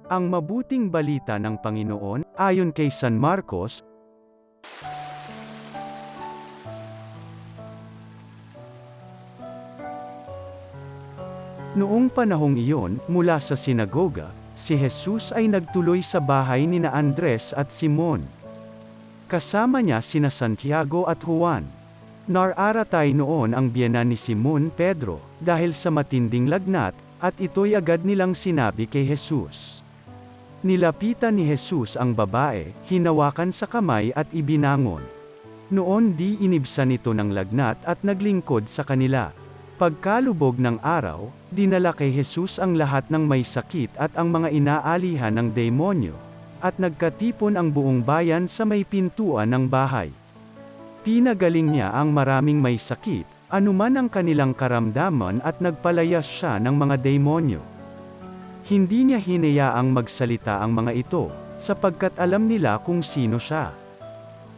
Ang mabuting balita ng Panginoon, ayon kay San Marcos. Noong panahong iyon, mula sa sinagoga, si Jesus ay nagtuloy sa bahay nina Andres at Simon. Kasama niya sina Santiago at Juan. Nararatay noon ang biyenan ni Simon Pedro, dahil sa matinding lagnat, at ito'y agad nilang sinabi kay Jesus. Nilapitan ni Jesus ang babae, hinawakan sa kamay at ibinangon. Noon di inibsan ito ng lagnat at naglingkod sa kanila. Pagkalubog ng araw, dinala kay Jesus ang lahat ng may sakit at ang mga inaalihan ng demonyo, at nagkatipon ang buong bayan sa may pintuan ng bahay. Pinagaling niya ang maraming may sakit, anuman ang kanilang karamdaman at nagpalayas siya ng mga demonyo. Hindi niya hinayaang magsalita ang mga ito, sapagkat alam nila kung sino siya.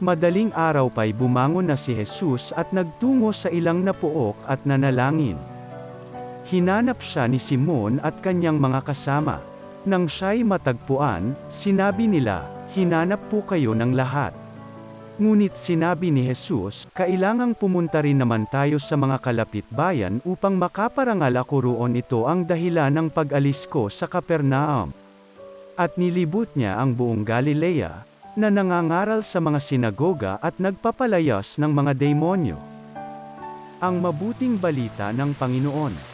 Madaling araw pa'y bumangon na si Jesus at nagtungo sa ilang napuok at nanalangin. Hinanap siya ni Simon at kanyang mga kasama. Nang siya'y matagpuan, sinabi nila, "Hinanap po kayo ng lahat." Ngunit sinabi ni Jesus, "Kailangang pumunta rin naman tayo sa mga kalapit bayan upang makaparangal ako roon. Ito ang dahilan ng pag-alis ko sa Capernaum." At nilibot niya ang buong Galilea, na nangangaral sa mga sinagoga at nagpapalayas ng mga demonyo. Ang mabuting balita ng Panginoon.